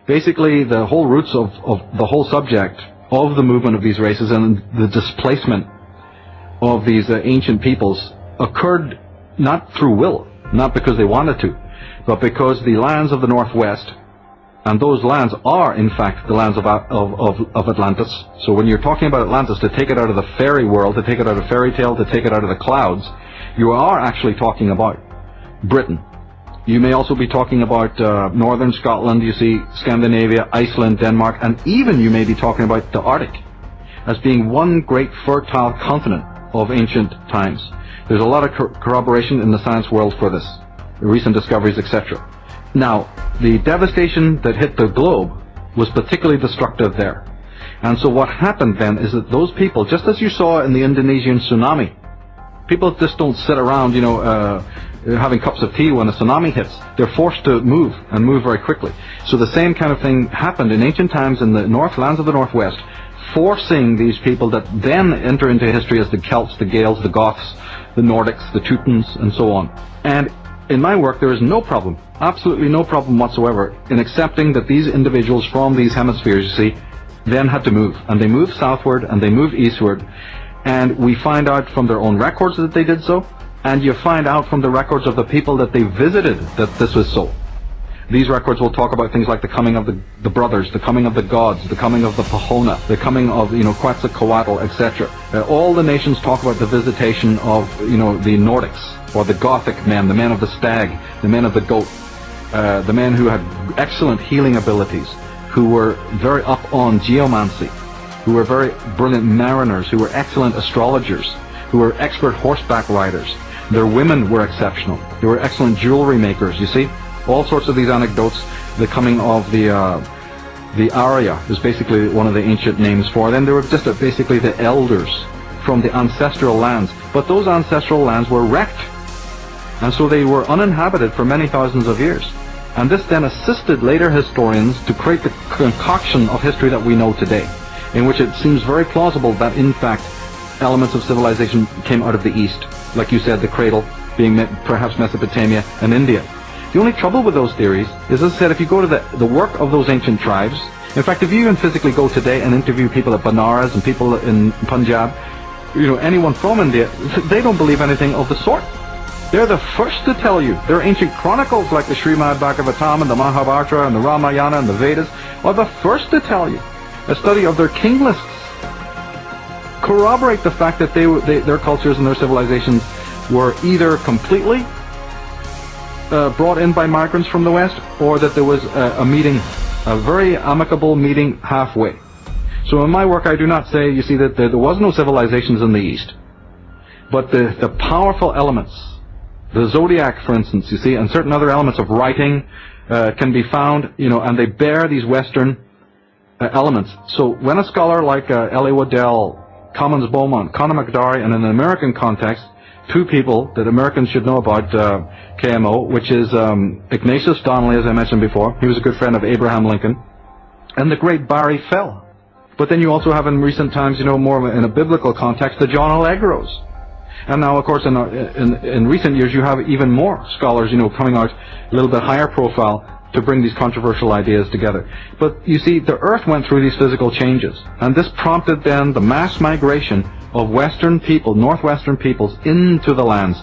Basically, the whole roots of the whole subject of the movement of these races and the displacement of these ancient peoples occurred not through will, not because they wanted to, but because the lands of the Northwest, and those lands are in fact the lands of Atlantis. So when you're talking about Atlantis, to take it out of the fairy world, to take it out of fairy tale, to take it out of the clouds, you are actually talking about Britain. You may also be talking about northern Scotland, you see, Scandinavia, Iceland, Denmark, and even you may be talking about the Arctic as being one great fertile continent of ancient times. There's a lot of corroboration in the science world for this, recent discoveries, etc. Now, the devastation that hit the globe was particularly destructive there. And so what happened then is that those people, just as you saw in the Indonesian tsunami, people just don't sit around, having cups of tea when a tsunami hits. They're forced to move, and move very quickly. So the same kind of thing happened in ancient times in the lands of the Northwest, forcing these people that then enter into history as the Celts, the Gaels, the Goths, the Nordics, the Teutons, and so on. And in my work, there is no problem, absolutely no problem whatsoever, in accepting that these individuals from these hemispheres, you see, then had to move. And they moved southward, and they moved eastward. And we find out from their own records that they did so, and you find out from the records of the people that they visited that this was so. These records will talk about things like the coming of the brothers, the coming of the gods, the coming of the Pahona, the coming of, Quetzalcoatl, etc. All the nations talk about the visitation of, the Nordics, or the Gothic men, the men of the stag, the men of the goat, the men who had excellent healing abilities, who were very up on geomancy, who were very brilliant mariners, who were excellent astrologers, who were expert horseback riders. Their women were exceptional. They were excellent jewelry makers, you see. All sorts of these anecdotes. The coming of the Arya is basically one of the ancient names for them. They were just basically the elders from the ancestral lands. But those ancestral lands were wrecked. And so they were uninhabited for many thousands of years. And this then assisted later historians to create the concoction of history that we know today, in which it seems very plausible that in fact elements of civilization came out of the east. Like you said, the cradle being perhaps Mesopotamia and India. The only trouble with those theories is, as I said, if you go to the work of those ancient tribes, in fact, if you even physically go today and interview people at Banaras and people in Punjab, anyone from India, they don't believe anything of the sort. They're the first to tell you. Their ancient chronicles like the Srimad Bhagavatam and the Mahabharata and the Ramayana and the Vedas are the first to tell you. A study of their king lists corroborate the fact that their cultures and their civilizations were either completely brought in by migrants from the West, or that there was a very amicable meeting halfway. So in my work I do not say, you see, that there was no civilizations in the East. But the powerful elements, the zodiac for instance, you see, and certain other elements of writing can be found, and they bear these Western elements. So when a scholar like L.A. Waddell, Commons Beaumont, Conor McDarry, and in an American context, two people that Americans should know about KMO, which is Ignatius Donnelly, as I mentioned before. He was a good friend of Abraham Lincoln. And the great Barry Fell. But then you also have in recent times, more in a biblical context, the John Allegros. And now, of course, in recent years, you have even more scholars, coming out a little bit higher profile to bring these controversial ideas together. But you see, the Earth went through these physical changes. And this prompted then the mass migration of Western people, Northwestern peoples, into the lands.